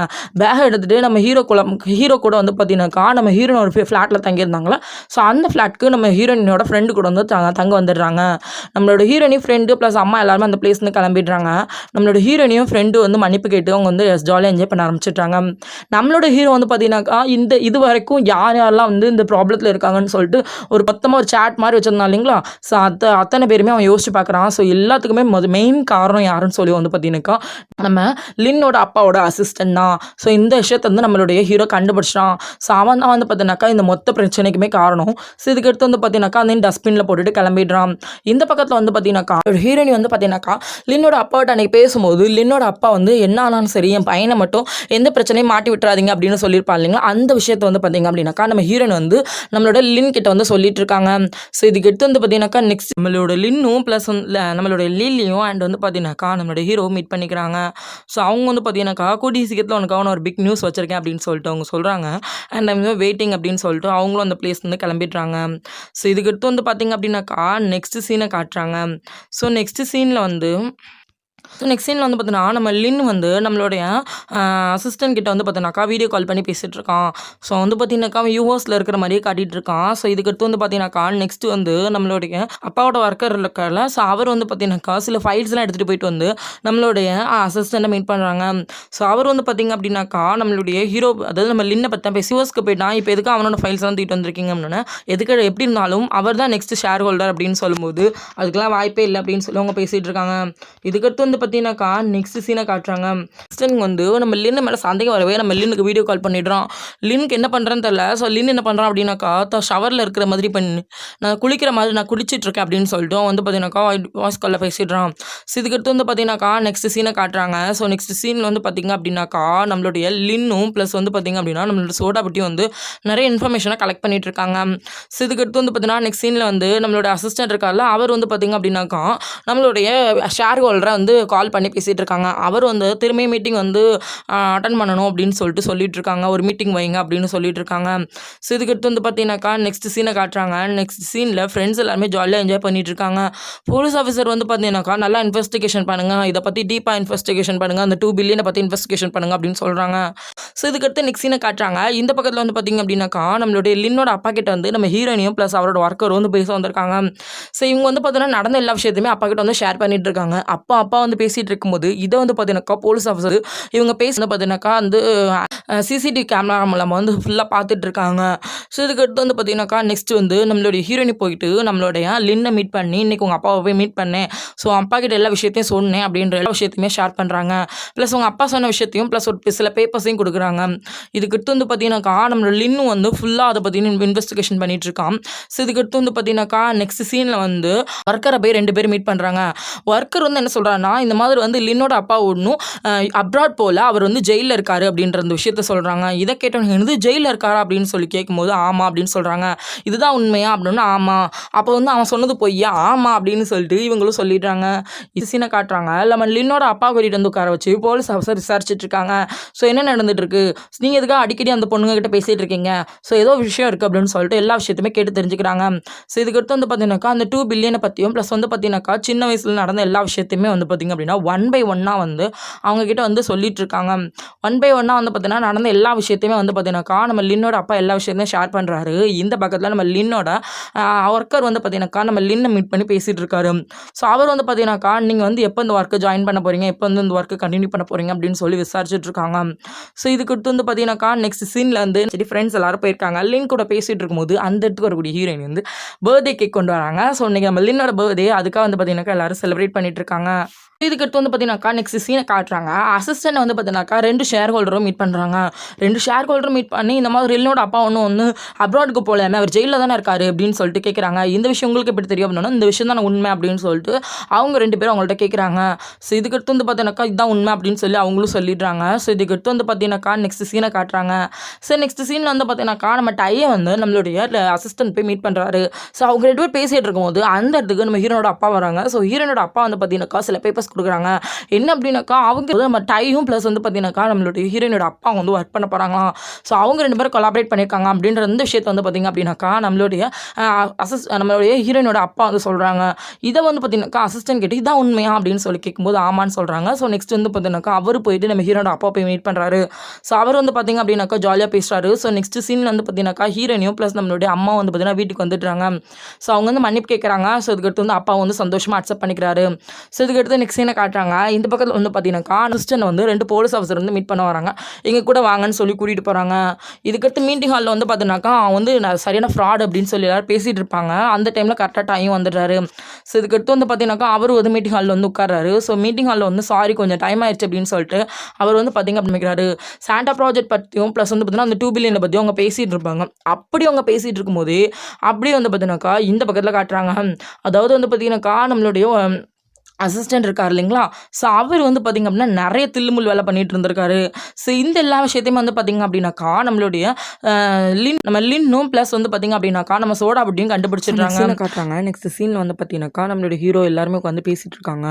Speaker 1: பேக் எடுத்துகிட்டு நம்ம ஹீரோ கூட வந்து பார்த்தீங்கன்னாக்கா நம்ம ஹீரோயின் ஒரு ஃப்ளாட்டில் தங்கியிருந்தாங்களா, ஸோ அந்த ஃப்ளாட்க்கு நம்ம ஹீரோயினோட ஃப்ரெண்டு கூட வந்து தங்க வந்துடுறாங்க. நம்மளோட ஹீரோயினியும் ஃப்ரெண்டு ப்ளஸ் அம்மா எல்லாருமே அந்த பிளேஸ்லேருந்து கிளம்பிடுறாங்க. நம்மளோட ஹீரோயினியும் ஃப்ரெண்டு வந்து மன்னிப்பு கேட்டு அவங்க வந்து ஜாலியாக என்ஜாய் பண்ண ஆரம்பிச்சிட்டாங்க. நம்மளோட ஹீரோ வந்து பார்த்தீங்கன்னாக்கா இது வரைக்கும் யாரெல்லாம் வந்து இந்த ப்ராப்ளத்தில் இருக்காங்கன்னு சொல்லிட்டு ஒரு மொத்தமாக ஒரு சாட் மாதிரி வச்சிருந்தான் இல்லைங்களா, ஸோ அத்தனை பேருமே அவன் யோசிச்சு பார்க்குறான். ஸோ எல்லாத்துக்குமே மெயின் காரணம் யாருன்னு சொல்லி வந்து பார்த்தீங்கன்னாக்கா நம்ம லின்னோட அப்பாவோட அசிஸ்டன்ட் தான். ஸோ இந்த விஷயத்தை வந்து நம்மளுடைய ஹீரோ கண்டுபிடிச்சிட்டான். ஸோ அவன் தான் வந்து பார்த்தீங்கன்னாக்கா இந்த மொத்த பிரச்சனைக்குமே காரணம். ஸோ இதுக்கடுத்து வந்து பார்த்தீங்கன்னாக்கா அந்த டஸ்ட்பினில் போட்டுட்டு கிளம்பிடுறான். இந்த பக்கத்தில் வந்து பார்த்தீங்கன்னாக்கா ஒரு ஹீரோனி வந்து பார்த்தீங்கன்னாக்கா லின்னோட அப்பாவோட அன்னைக்கு பேசும்போது லின்னோட அப்பா வந்து என்ன ஆனாலும் சரி என் பையனை மட்டும் எந்த பிரச்சனையும் மாட்டி விட்டுறாதீங்க அப்படின்னு சொல்லியிருப்பா இல்லைங்களா. அந்த விஷயத்தை வந்து பார்த்தீங்க அப்படின்னாக்கா நம்ம ஹீரோயின் வந்து நம்மளோட லின் கிட்ட வந்து சொல்லிட்டு இருக்காங்க. ஸோ இதுக்கடுத்து வந்து பார்த்தீங்கன்னாக்கா நெக்ஸ்ட் நம்மளோட லின்னும் ப்ளஸ் நம்மளோட லில்லியும் அண்ட் வந்து பார்த்தீங்கன்னாக்கா நம்மளோட ஹீரோ மீட் பண்ணிக்கிறாங்க. ஸோ அவங்க வந்து பார்த்தீங்கன்னாக்கா கூடிய சீக்கிரத்தில் உனக்காக நான் ஒரு பிக் நியூஸ் வச்சிருக்கேன் அப்படின்னு சொல்லிட்டு அவங்க சொல்கிறாங்க. அண்ட் ஐம் வெயிட்டிங் அப்படின்னு சொல்லிட்டு அவங்களும் அந்த பிளேஸ் வந்து கிளம்பிடுறாங்க. ஸோ இதுக்கடுத்து வந்து பார்த்தீங்க அப்படின்னாக்கா நெக்ஸ்ட் சீனை காட்டுறாங்க. ஸோ நெக்ஸ்ட் சீனில் வந்து பார்த்தீங்கன்னா நம்ம லின் வந்து நம்மளுடைய அசிஸ்டன்ட் கிட்ட வந்து பார்த்தீங்கன்னாக்கா வீடியோ கால் பண்ணி பேசிகிட்டு இருக்கான். ஸோ வந்து பார்த்தீங்கன்னாக்கா அவன் யூஎஸில் இருக்கிற மாதிரியே காட்டிகிட்டு இருக்கான். ஸோ இதுக்கடுத்து வந்து பார்த்தீங்கன்னாக்கா நெக்ஸ்ட் வந்து நம்மளுடைய அப்பாவோட ஒர்க்கர் இருக்கார்ல, ஸோ அவர் வந்து பார்த்தீங்கன்னாக்கா சில ஃபைல்ஸ்லாம் எடுத்துகிட்டு போயிட்டு வந்து நம்மளுடைய அசிஸ்டண்ட்டை மீட் பண்ணுறாங்க. ஸோ அவர் வந்து பார்த்தீங்க அப்படின்னாக்கா நம்மளுடைய ஹீரோ அதாவது நம்ம லின்னை பற்றி தான் பேசி யூஎஸ்க்கு போயிட்டான். இப்போ எதுக்கு அவனோட ஃபைல்ஸ்லாம் தூக்கிட்டு வந்திருக்கீங்க அப்படின்னா எதுக்கு எப்படி இருந்தாலும் அவர் தான் நெக்ஸ்ட் ஷேர் ஹோல்டர் அப்படின்னு சொல்லும்போது அதுக்கெல்லாம் வாய்ப்பே இல்லை அப்படின்னு சொல்லி அவங்க பேசிகிட்டு இருக்காங்க. இதுக்கடுத்து வந்து பார்த்தீங்கன்னாக்கா நெக்ஸ்ட் சீனை காட்டுறாங்க. வந்து நம்ம லின்னு மேலே சந்தேகம் வரவே நம்ம லின்னுக்கு வீடியோ கால் பண்ணிடுறான். லின்னுக்கு என்ன பண்ணுறேன்னு தெரியல. ஸோ லின் என்ன பண்ணுறான் அப்படின்னாக்கா ஷவரில் இருக்கிற மாதிரி பண்ணி நான் குளிக்கிற மாதிரி நான் குளிச்சிட்டு இருக்கேன் அப்படின்னு சொல்லிட்டு வந்து பார்த்தீங்கன்னாக்கா வாய்ஸ் காலில் பேசிடுறான். ஸோ இதுக்கடுத்து வந்து பார்த்தீங்கன்னாக்கா நெக்ஸ்ட் சீனை காட்டுறாங்க. ஸோ நெக்ஸ்ட் சீனில் வந்து பார்த்தீங்க அப்படின்னாக்கா நம்மளுடைய லின்னும் ப்ளஸ் வந்து பார்த்தீங்க அப்படின்னா நம்மளோட சோடா பற்றி வந்து நிறைய இன்ஃபர்மேஷனை கலெக்ட் பண்ணிட்டு இருக்காங்க. ஸோ இதுக்கடுத்து வந்து பார்த்தீங்கன்னா நெக்ஸ்ட் சீனில் வந்து நம்மளோட அசிஸ்டன்ட் இருக்கார்ல அவர் வந்து பார்த்தீங்க அப்படின்னாக்கா நம்மளுடைய ஷேர் ஹோல்டரை வந்து கால் பண்ணி பேசிகிட்டு இருக்காங்க. அவர் வந்து திரும்பி மீட்டிங் வந்து அட்டன் பண்ணணும் அப்படின்னு சொல்லிட்டு இருக்காங்க. ஒரு மீட்டிங் வைங்க அப்படின்னு சொல்லிட்டு இருக்காங்க. ஸோ இதுக்கடுத்து வந்து பார்த்தீங்கன்னாக்கா நெக்ஸ்ட் சீனை காட்டுறாங்க. நெக்ஸ்ட் சீனில் ஃப்ரெண்ட்ஸ் எல்லாருமே ஜாலியாக என்ஜாய் பண்ணிட்டு இருக்காங்க. போலீஸ் ஆஃபீஸர் வந்து பார்த்தீங்கன்னாக்கா நல்லா இன்வெஸ்டிகேஷன் பண்ணுங்க, இதை பற்றி டீப்பாக இன்வெஸ்டிகேஷன் பண்ணுங்க, அந்த 2 பில்லியனை பற்றி இன்வெஸ்டிகேஷன் பண்ணுங்க அப்படின்னு சொல்கிறாங்க. ஸோ இதுக்கடுத்து நெக்ஸ்ட் சீனை காட்டுறாங்க. இந்த பக்கத்தில் வந்து பார்த்தீங்க அப்படின்னாக்கா நம்மளுடைய லின்னோட அப்பா கிட்ட வந்து நம்ம ஹீரோயினியும் ப்ளஸ் அவரோட ஒர்க்கர் வந்து பேச வந்திருக்காங்க. ஸோ இவங்க வந்து பார்த்தீங்கன்னா நடந்த எல்லா விஷயத்தையுமே அப்பா கிட்ட வந்து ஷேர் பண்ணிட்டு இருக்காங்க. அப்பா வந்து பேசிட்டு இருக்கும்போது இதை வந்து பார்த்தீங்கன்னாக்கா போலீஸ் ஆஃபீஸர் இவங்க பேசுனது பார்த்தீங்கன்னாக்கா வந்து சிசிடிவி கேமரா மூலமாக வந்து ஃபுல்லாக பார்த்துட்டு இருக்காங்க. ஸோ இதுக்கடுத்து வந்து பார்த்தீங்கன்னாக்கா நெக்ஸ்ட் வந்து நம்மளுடைய ஹீரோயினி போயிட்டு நம்மளுடைய லின்னை மீட் பண்ணி இன்றைக்கி உங்கள் அப்பாவை போய் மீட் பண்ணேன், ஸோ அப்பா கிட்ட எல்லா விஷயத்தையும் சொன்னேன் அப்படின்ற எல்லா விஷயத்தையுமே ஷேர் பண்ணுறாங்க. ப்ளஸ் உங்கள் அப்பா சொன்ன விஷயத்தையும் ப்ளஸ் ஒரு சில பேப்பர்ஸையும் கொடுக்குறாங்க. இதுக்கடுத்து வந்து பார்த்தீங்கன்னாக்கா நம்மளோட லின்னு வந்து ஃபுல்லாக அதை பற்றி இன்வெஸ்டிகேஷன் பண்ணிட்டு இருக்கான். ஸோ இதுக்கடுத்து வந்து பார்த்தீங்கன்னாக்கா நெக்ஸ்ட் சீனில் வந்து ஒர்க்கரை போய் 2 பேர் மீட் பண்ணுறாங்க. ஒர்க்கர் வந்து என்ன சொல்கிறாங்கன்னா இந்த மாதிரி வந்து லின்னோட அப்பா ஒன்றும் அப்ராட் போல் அவர் வந்து ஜெயிலில் இருக்காரு அப்படின்ற அந்த விஷயத்த சொல்கிறாங்க. இதை கேட்டவங்க வந்து ஜெயிலில் இருக்காரா அப்படின்னு சொல்லி கேட்கும்போது ஆமாம் அப்படின்னு சொல்கிறாங்க. இதுதான் உண்மையா அப்படின்னா ஆமாம். அப்போ வந்து அவன் சொன்னது பொய்யா ஆமாம் அப்படின்னு சொல்லிட்டு இவங்களும் சொல்லிடுறாங்க. இது சீனை காட்டுறாங்க. நம்ம லின்னோட அப்பா கூட்டிகிட்டு வந்து உட்கார வச்சு போலீஸ் ஆஃபீஸர் விசாரிச்சுட்டு இருக்காங்க. ஸோ என்ன நடந்துட்டு இருக்கு, நீங்கள் எதுக்காக அடிக்கடி அந்த பொண்ணுங்க கிட்ட பேசிகிட்டு இருக்கீங்க, ஸோ ஏதோ விஷயம் இருக்குது அப்படின்னு சொல்லிட்டு எல்லா விஷயத்தையுமே கேட்டு தெரிஞ்சுக்கிறாங்க. ஸோ இதுக்கடுத்து வந்து பார்த்தீங்கன்னாக்கா அந்த 2 பில்லியனை பற்றியும் ப்ளஸ் வந்து பார்த்தீங்கன்னாக்கா சின்ன வயசில் நடந்த எல்லா விஷயத்தையுமே வந்து பார்த்திங்க அப்படின்னா 1 by 1 வந்து அவங்கக்கிட்ட வந்து சொல்லிட்டு இருக்காங்க. 1 by 1 வந்து பார்த்தீங்கன்னா நடந்த எல்லா விஷயத்தையுமே வந்து பார்த்தீங்கன்னாக்கா நம்ம லின்னோட அப்பா எல்லா விஷயத்தையும் ஷேர் பண்ணுறாரு. இந்த பக்கத்தில் நம்ம லின்னோட ஒர்க்கர் வந்து பார்த்தீங்கன்னாக்கா நம்ம லின்னை மீட் பண்ணி பேசிகிட்டு இருக்காரு. ஸோ அவர் வந்து பார்த்தீங்கன்னாக்கா நீங்கள் வந்து எப்போ இந்த ஒர்க்கு ஜாயின் பண்ண போகிறீங்க, எப்போ வந்து இந்த ஒர்க்கு கண்டினியூ பண்ண போகிறீங்க அப்படின்னு சொல்லி விசாரிச்சுட்டு இருக்காங்க. ஸோ இதுக்கு வந்து பார்த்தீங்கன்னாக்கா நெக்ஸ்ட் சீனில் வந்து சரி ஃப்ரெண்ட்ஸ் எல்லாரும் போயிருக்காங்க. லின் கூட பேசிகிட்டு இருக்கும்போது அந்த இடத்துக்கு வரக்கூடிய ஹீரோயின் வந்து பர்த்டே கேக் கொண்டு வராங்க. ஸோ இன்றைக்கி நம்ம லின்னோட பர்த்டே அதுக்காக வந்து பார்த்தீங்கன்னாக்கா எல்லாரும் செலிப்ரேட் பண்ணிட்டு இருக்காங்க. இதுக்கடுத்து வந்து பார்த்தீங்கன்னாக்கா நெக்ஸ்ட் சீனை காட்டுறாங்க. அசிஸ்டன்ட் வந்து பார்த்தீங்கன்னாக்கா 2 ஷேர் ஹோல்டரும் மீட் பண்ணுறாங்க. 2 ஷேர் ஹோல்டரும் மீட் பண்ணி இந்த மாதிரி லின்னோட அப்பா ஒன்று அப்ராடுக்கு போகலாமே, அவர் ஜெயிலில் தானே இருக்காரு அப்படின்னு சொல்லிட்டு கேட்குறாங்க. இந்த விஷயம் உங்களுக்கு எப்படி தெரியும் அப்படின்னா இந்த விஷயம் தான் உண்மை அப்படின்னு சொல்லிட்டு அவங்க 2 பேரும் அவங்கள்ட்ட கேட்குறாங்க. ஸோ இதுக்கடுத்து வந்து பார்த்தீங்கன்னாக்கா இதுதான் உண்மை அப்படின்னு சொல்லி அவங்களும் சொல்லிடுறாங்க. ஸோ இதுக்கடுத்து வந்து பார்த்தீங்கன்னாக்கா நெக்ஸ்ட் சீனை காட்டுறாங்க. ஸோ நெக்ஸ்ட் சீனில் வந்து பார்த்தீங்கன்னாக்கா நம்ம டையை வந்து நம்மளுடைய அசிஸ்டன்ட் போய் மீட் பண்ணுறாரு. ஸோ அவங்க 2 பேர் பேசிகிட்டு இருக்கும்போது அந்த இடத்துக்கு நம்ம ஹீரோனோட அப்பா வராங்க. ஸோ ஹீரோனோட அப்பா வந்து பார்த்தீங்கன்னாக்கா சில பேப்பர்ஸ் கொடுக்குறாங்க. என்ன அப்படின்னாக்கா அவங்க நம்ம டையும் ப்ளஸ் வந்து பார்த்தீங்கன்னாக்கா நம்மளுடைய ஹீரோனோட அப்பா வந்து ஒர்க் பண்ண போகிறாங்களாம். ஸோ அவங்க 2 பேரும் கொலாபரேட் பண்ணியிருக்காங்க அப்படின்ற இந்த விஷயத்தை வந்து பார்த்தீங்க அப்படின்னாக்கா நம்மளுடைய ஹீரோனோட அப்பா வந்து சொல்கிறாங்க. இதை வந்து பார்த்தீங்கன்னாக்கா அசிஸ்டன்ட் கிட்ட இதான் உண்மையா அப்படின்னு சொல்லி கேட்கும்போது ஆமான்னு சொல்கிறாங்க. ஸோ நெக்ஸ்ட் வந்து பார்த்தீங்கன்னாக்கா அவர் போயிட்டு நம்ம ஹீரோனோட அப்பா போய் மீட் பண்ணுறாரு. ஸோ அவர் வந்து பார்த்தீங்க அப்படின்னாக்கா ஜாலியாக பேசுகிறாரு. ஸோ நெக்ஸ்ட் சீன் வந்து பார்த்தீங்கன்னாக்கா ஹீரோனியும் ப்ளஸ் நம்மளுடைய அம்மா வந்து பார்த்தீங்கன்னா வீட்டுக்கு வந்துடுறாங்க. ஸோ அவங்க வந்து மன்னிப்பு கேட்குறாங்க. ஸோ இதுக்கடுத்து வந்து அப்பா வந்து சந்தோஷமாக அக்செப்ட் பண்ணிக்கிறாரு. ஸோ இதுக்கடுத்து நெக்ஸ்ட் சீனை காட்டுறாங்க. இந்த பக்கத்தில் வந்து பார்த்தீங்கன்னாக்கா அசிஸ்டன்ட் வந்து 2 போலீஸ் ஆஃபீஸர் வந்து மீட் பண்ண வராங்க. எங்கள் கூட வாங்கன்னு சொல்லி கூட்டிகிட்டு போகிறாங்க. இதுக்கடுத்து மீட்டிங் ஹாலில் வந்து பார்த்தீங்கன்னாக்கா அவன் வந்து சரியான ஃப்ராட் அப்படின்னு சொல்லி எல்லாரும் பேசிகிட்டு இருப்பாங்க. அந்த டைமில் கரெக்டாக டைம் வந்துடுறாரு. ஸோ இதுக்கடுத்து வந்து பார்த்தீங்கன்னாக்கா அவர் வந்து மீட்டிங் ஹாலில் வந்து உட்கார்றாரு. ஸோ மீட்டிங் ஹாலில் வந்து சாரி கொஞ்சம் டைம் ஆயிடுச்சு அப்படின்னு சொல்லிட்டு அவர் வந்து பார்த்தீங்க அப்படிங்கிறாரு சாண்டா ப்ராஜெக்ட் பற்றியும் ப்ளஸ் வந்து பார்த்தீங்கன்னா அந்த 2 பில்லியனை பற்றியும் அவங்க பேசிகிட்டு இருப்பாங்க. அப்படி அவங்க பேசிகிட்டு இருக்கும்போது அப்படியே வந்து பார்த்தீங்கன்னாக்கா இந்த பக்கத்தில் காட்டுறாங்க. அதாவது வந்து பார்த்தீங்கன்னாக்கா நம்மளுடைய அசிஸ்டன்ட் இருக்கார் இல்லைங்களா? ஸோ அவர் வந்து பார்த்திங்க அப்படின்னா நிறைய தில்லுமுல் வேலை பண்ணிகிட்டு இருந்திருக்காரு. ஸோ இந்த எல்லா விஷயத்தையும் வந்து பார்த்திங்க அப்படின்னாக்கா நம்மளுடைய லின்னும் ப்ளஸ் வந்து பார்த்திங்க அப்படின்னாக்கா நம்ம சோடா அப்படியும் கண்டுபிடிச்சிடுறாங்க காட்டுறாங்க. நெக்ஸ்ட் சீனில் வந்து பார்த்திங்கனாக்கா நம்மளுடைய ஹீரோ எல்லாருமே உட்காந்து பேசிகிட்டு இருக்காங்க.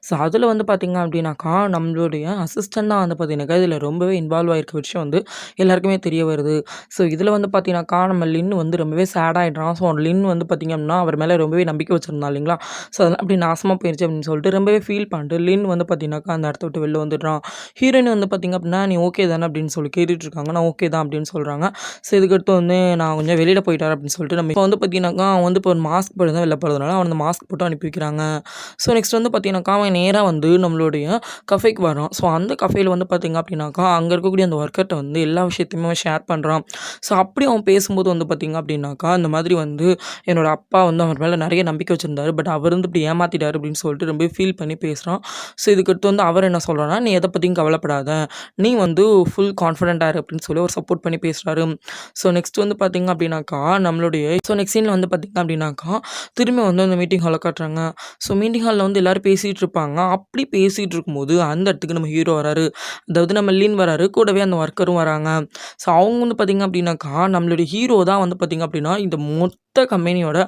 Speaker 1: ஸோ அதில் வந்து பார்த்திங்க அப்படின்னாக்கா நம்மளுடைய அசிஸ்டன்ட் தான் வந்து பார்த்திங்கனாக்கா இதில் ரொம்பவே இன்வால்வ் ஆகிருக்க விஷயம் வந்து எல்லாருக்குமே தெரிய வருது. ஸோ இதில் வந்து பார்த்திங்கனாக்கா நம்ம லின் வந்து ரொம்பவே சேட் ஆகிடுறான். ஸோ லின் வந்து பார்த்திங்க அப்படின்னா அவர் மேலே ரொம்பவே நம்பிக்கை வச்சுருந்தா இல்லைங்களா? ஸோ அதெல்லாம் அப்படி நாசமாக போயிடுச்சு அப்படின்னு சொல்லிட்டு ரொம்பவே ஃபீல் பண்ணிட்டு லின் வந்து பார்த்தீங்கன்னாக்கா அந்த இடத்த விட்டு வெளில வந்துடுறான். ஹீரோயின் வந்து பார்த்திங்க அப்படின்னா நீ ஓகே தானே அப்படின்னு சொல்லி கேட்டுட்டு இருக்காங்க. நான் ஓகே தான் அப்படின்னு சொல்கிறாங்க. ஸோ இதுக்கடுத்து வந்து நான் கொஞ்சம் வெளியில் போயிட்டார் அப்படின்னு சொல்லிட்டு நம்ம இப்போ வந்து பார்த்தீங்கன்னாக்கா அவன் வந்து இப்போ ஒரு மாஸ்க் போட்டு தான் வெளில போகிறதுனால அவன் அந்த மாஸ்க் போட்டு அனுப்பி வைக்கிறாங்க. ஸோ நெக்ஸ்ட் வந்து பார்த்தீங்கன்னாக்கா அவன் நேராக வந்து நம்மளுடைய கஃபேக்கு வரான். ஸோ அந்த கஃபேயில் வந்து பார்த்திங்க அப்படின்னாக்கா அங்கே இருக்கக்கூடிய அந்த ஒர்க்கர்கிட்ட வந்து எல்லா விஷயத்தையுமே அவன் ஷேர் பண்ணுறான். ஸோ அப்படி அவன் பேசும்போது வந்து பார்த்திங்க அப்படின்னாக்கா இந்த மாதிரி வந்து என்னோட அப்பா வந்து அவர் மேலே நிறைய நம்பிக்கை வச்சுருந்தாரு. பட் அவர் வந்து இப்படி ஏமாற்றிட்டார் அப்படின்னு சொல்லிட்டு ரொம்ப ஃபீல் பண்ணி பேசுகிறான். ஸோ இதுக்கடுத்து வந்து அவர் என்ன சொல்கிறான்னா நீ எதை பற்றியும் கவலைப்படாத, நீ வந்து ஃபுல் கான்ஃபிடென்ட்டாக இரு அப்படின்னு சொல்லி ஒரு சப்போர்ட் பண்ணி பேசுகிறாரு. ஸோ நெக்ஸ்ட் வந்து பார்த்திங்க அப்படின்னாக்கா நம்மளுடைய நெக்ஸ்ட் சீனில் வந்து பார்த்திங்க அப்படின்னாக்கா திரும்பி வந்து அந்த மீட்டிங் ஹாலில் காட்டுறாங்க. ஸோ மீட்டிங் ஹாலில் வந்து எல்லோரும் பேசிகிட்டு இருப்பாங்க. அப்படி பேசிகிட்டு இருக்கும்போது அந்த இடத்துக்கு நம்ம ஹீரோ வராரு. அதாவது நம்ம லின் வராரு, கூடவே அந்த ஒர்க்கரும் வராங்க. ஸோ அவங்க வந்து பார்த்திங்க அப்படின்னாக்கா நம்மளுடைய ஹீரோ தான் வந்து பார்த்திங்க அப்படின்னா இந்த மொத்த கம்பெனியோட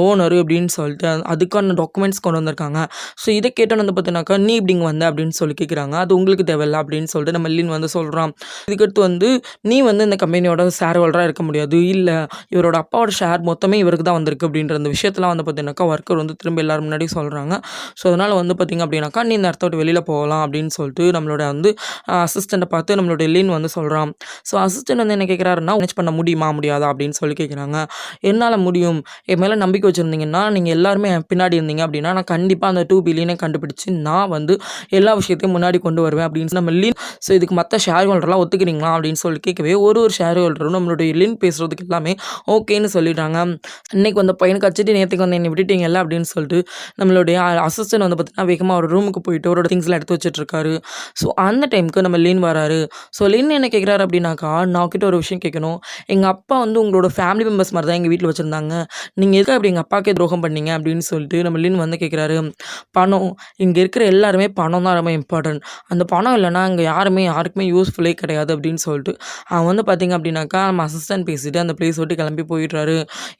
Speaker 1: ஓனர் அப்படின்னு சொல்லிட்டு அதுக்கான டாக்குமெண்ட்ஸ் கொண்டு வந்திருக்காங்க. ஸோ இதை கேட்டோன்னு வந்து பார்த்தீங்கன்னாக்கா நீ இப்படிங்க வந்த அப்படின்னு சொல்லி கேட்குறாங்க. அது உங்களுக்கு தேவையில்ல அப்படின்னு சொல்லிட்டு நம்ம லின் வந்து சொல்கிறான். இதுக்கடுத்து வந்து நீ வந்து இந்த கம்பெனியோட ஷேர் ஹோல்டராக இருக்க முடியாது, இல்லை இவரோட அப்பாவோட ஷேர் மொத்தமே இவருக்கு தான் வந்திருக்கு அப்படின்ற அந்த விஷயத்தெல்லாம் வந்து பார்த்தீங்கன்னாக்கா ஒர்க்கர் வந்து திரும்ப எல்லாரும் முன்னாடி சொல்கிறாங்க. ஸோ அதனால் வந்து பார்த்திங்க அப்படின்னாக்கா நீ இந்த இடத்த விட்டு வெளியில் போகலாம் அப்படின்னு சொல்லிட்டு நம்மளோட வந்து அசிஸ்டண்ட்டை பார்த்து நம்மளோட லின் வந்து சொல்கிறான். ஸோ அசிஸ்டன்ட் வந்து என்ன கேட்குறாருன்னா மேனேஜ் பண்ண முடியுமா முடியாதா அப்படின்னு சொல்லி கேட்குறாங்க. என்னால் முடியும், என் மேலே நம்பிக்கை வச்சுருந்தீங்கன்னா நீங்கள் எல்லாருமே பின்னாடி இருந்தீங்க அப்படின்னா நான் கண்டிப்பாக அந்த 2 பில்லியனை கண்டுபிடிச்சி நான் வந்து எல்லா விஷயத்தையும் முன்னாடி கொண்டு வருவேன் அப்படின்னு நம்ம லின். ஸோ இதுக்கு மற்ற ஷேர் ஹோல்டர்லாம் ஒத்துக்கிறீங்களா அப்படின்னு சொல்லி கேட்கவே ஒரு ஷேர் ஹோல்டரும் நம்மளுடைய லின் பேசுகிறதுக்கு எல்லாமே ஓகேன்னு சொல்லிட்டாங்க. இன்றைக்கி வந்த பையனுக்கு வச்சுட்டு நேற்றுக்கு வந்து என்னை விட்டுட்டீங்கல்ல அப்படின்னு சொல்லிட்டு நம்மளுடைய அசிஸ்டன்ட் வந்து பார்த்தீங்கன்னா வேகமாக ஒரு ரூமுக்கு போயிட்டு அவரோட திங்ஸ்லாம் எடுத்து வச்சுட்ருக்காரு. ஸோ அந்த டைமுக்கு நம்ம லின் வராரு. ஸோ லின் என்ன கேட்குறாரு அப்படின்னாக்கா நான் கிட்ட ஒரு விஷயம் கேட்கணும். எங்கள் அப்பா வந்து உங்களோட ஃபேமிலி மெம்பர்ஸ் மாதிரி தான் எங்கள் வீட்டில் வச்சுருந்தாங்க, நீங்கள் எதுக்கு அப்படி எங்கள் அப்பாக்கே துரோகம் பண்ணீங்க அப்படின்னு சொல்லிட்டு நம்ம லின் வந்து கேட்குறாரு. பணம், இங்கே இருக்கிற எல்லாருமே பணம் தான் ரொம்ப இம்பார்ட்டன்ட், அந்த பணம் இல்லைனா இங்கே யாருக்குமே யூஸ்ஃபுல்லே கிடையாது அப்படின்னு சொல்லிட்டு அவன் வந்து பார்த்திங்க அப்படின்னாக்கா நம்ம அசிஸ்டன்ட் பேசிட்டு அந்த பிளேஸ் விட்டு கிளம்பி போயிடுறாரு.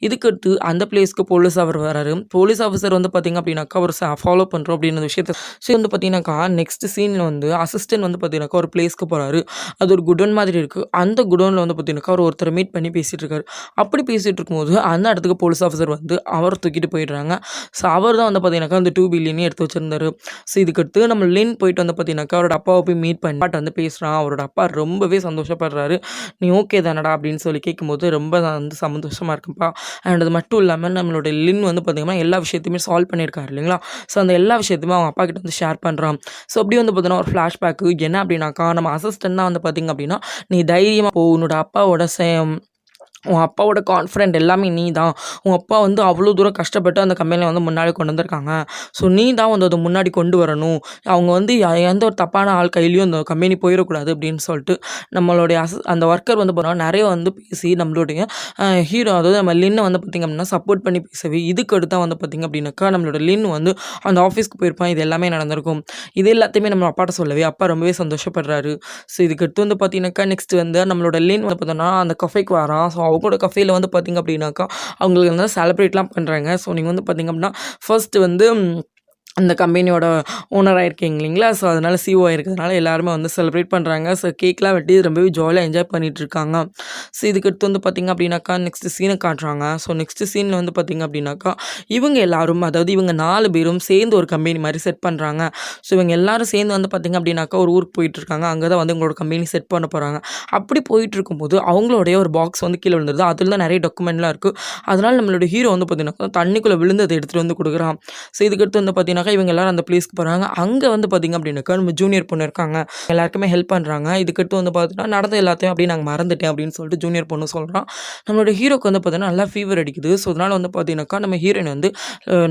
Speaker 1: இதுக்கடுத்து அந்த பிளேஸ்க்கு போலீஸ் அவர் வராரு. போலீஸ் ஆஃபீஸர் வந்து பார்த்திங்க அப்படின்னாக்கா அவர் ஃபாலோ பண்ணுறோம் அப்படின்ற விஷயத்தை வந்து பார்த்திங்கனாக்கா நெக்ஸ்ட் சீனில் வந்து அசிஸ்டன்ட் வந்து பார்த்திங்கனாக்கா ஒரு பிளேஸ்க்கு போகிறாரு. அது ஒரு குடோன் மாதிரி இருக்குது. அந்த குடோனில் வந்து பார்த்திங்கனாக்கா ஒருத்தர் மீட் பண்ணி பேசிகிட்டு இருக்காரு. அப்படி பேசிகிட்டு இருக்கும்போது அந்த இடத்துக்கு போலீஸ் ஆஃபீஸர் வந்து அவர் தூக்கிட்டு போயிடுறாங்க. ஸோ அவர் தான் வந்து பார்த்தீங்கன்னாக்கா அந்த 2 பில்லியனையும் எடுத்து வச்சிருந்தாரு. ஸோ இதுக்கடுத்து நம்ம லின் போயிட்டு வந்து பார்த்தீங்கன்னாக்கா அவரோட அப்பாவை போய் மீட் பண்ணி அப்பாட்ட வந்து பேசுகிறான். அவரோட அப்பா ரொம்பவே சந்தோஷப்படுறாரு. நீ ஓகே தானடா அப்படின்னு சொல்லி கேட்கும்போது ரொம்ப வந்து சந்தோஷமாக இருக்குப்பா. அண்ட் அது மட்டும் இல்லாமல் நம்மளோட லின் வந்து பார்த்திங்கன்னா எல்லா விஷயத்தையுமே சால்வ் பண்ணியிருக்காரு இல்லைங்களா? ஸோ அந்த எல்லா விஷயத்தையுமே அவங்க அப்பா கிட்ட வந்து ஷேர் பண்ணுறான். ஸோ அப்படி வந்து பார்த்தீங்கன்னா ஒரு ஃப்ளாஷ்பேக்கு என்ன அப்படின்னாக்கா நம்ம அசிஸ்டன்ட் தான் வந்து பார்த்திங்க அப்படின்னா நீ தைரியமாக போ, உன்னோட அப்பாவோட உன் அப்பாவோட கான்ஃபிடென்ட் எல்லாமே நீ தான். உன் அப்பா வந்து அவ்வளோ தூரம் கஷ்டப்பட்டு அந்த கம்பெனியை வந்து முன்னாடி கொண்டு வந்திருக்காங்க. ஸோ நீ தான் வந்து அதை முன்னாடி கொண்டு வரணும். அவங்க வந்து எந்த ஒரு தப்பான ஆள் கையிலையும் அந்த கம்பெனி போயிடக்கூடாது அப்படின்னு சொல்லிட்டு நம்மளுடைய அந்த ஒர்க்கர் வந்து போனால் நிறைய வந்து பேசி நம்மளுடைய ஹீரோ அதாவது நம்ம லின்னை வந்து பார்த்திங்க அப்படின்னா சப்போர்ட் பண்ணி பேசவே இதுக்கு அடுத்து வந்து பார்த்திங்க அப்படின்னாக்கா நம்மளோட லின் வந்து அந்த ஆஃபீஸ்க்கு போயிருப்பான். இது எல்லாமே நடந்திருக்கும். இது எல்லாத்தையுமே நம்ம அப்பாட்ட சொல்லவே அப்பா ரொம்பவே சந்தோஷப்படுறாரு. ஸோ இதுக்கு அடுத்து வந்து பார்த்திங்கனாக்கா நெக்ஸ்ட் வந்து நம்மளோட லின் வந்து பார்த்தோன்னா அந்த கஃபேக்கு வரான். ஸோ அவங்களோட கஃபேயில் வந்து பார்த்திங்க அப்படின்னாக்கா அவங்களுக்கு வந்து செலிப்ரேட்லாம் பண்ணுறாங்க. ஸோ நீங்கள் வந்து பார்த்திங்க அப்படின்னா ஃபர்ஸ்ட்டு வந்து அந்த கம்பெனியோட ஓனராக இருக்கீங்க இல்லைங்களா? ஸோ அதனால் சிஓ இருக்கிறதுனால எல்லாருமே வந்து செலிப்ரேட் பண்ணுறாங்க. ஸோ கேக்லாம் வெட்டி ரொம்பவே ஜாலியாக என்ஜாய் பண்ணிகிட்ருக்காங்க. ஸோ இதுக்கடுத்து வந்து பார்த்திங்க அப்படின்னாக்கா நெக்ஸ்ட் சீனை காட்டுறாங்க. ஸோ நெக்ஸ்ட் சீனில் வந்து பார்த்திங்க அப்படின்னாக்கா இவங்க எல்லாரும் அதாவது இவங்க 4 பேரும் சேர்ந்து ஒரு கம்பெனி மாதிரி செட் பண்ணுறாங்க. ஸோ இவங்க எல்லாரும் சேர்ந்து வந்து பார்த்திங்க அப்படின்னாக்கா ஒரு ஊருக்கு போயிட்டுருக்காங்க. அங்கே தான் வந்து உங்களோட கம்பெனி செட் பண்ண போகிறாங்க. அப்படி போயிட்டுருக்கும்போது அவங்களுடைய ஒரு பாக்ஸ் வந்து கீழே விழுந்துருது. அதில் தான் நிறைய டாக்குமெண்ட்லாம் இருக்குது. அதனால் நம்மளோட ஹீரோ வந்து பார்த்திங்கனாக்கா தண்ணிக்குள்ளே விழுந்ததை எடுத்துகிட்டு வந்து கொடுக்குறான். ஸோ இதுக்கடுத்து வந்து பார்த்திங்கன்னா அப்படின்னாக்கா இவங்க எல்லாரும் அந்த பிளேஸ்க்கு போகிறாங்க. அங்கே வந்து பார்த்திங்க அப்படின்னாக்கா நம்ம ஜூனியர் பொண்ணு இருக்காங்க, எல்லாருக்குமே ஹெல்ப் பண்ணுறாங்க. இதுக்கடுத்து வந்து பார்த்தீங்கன்னா நடந்த எல்லாத்தையும் அப்படியே நாங்கள் மறந்துட்டேன் அப்படின்னு சொல்லிட்டு ஜூனியர் பொண்ணு சொல்கிறான். நம்மளோட ஹீரோக்கு வந்து பார்த்தீங்கன்னா நல்லா ஃபீவர் அடிக்குது. ஸோ அதனால் வந்து பார்த்தீங்கன்னாக்கா நம்ம ஹீரோயின் வந்து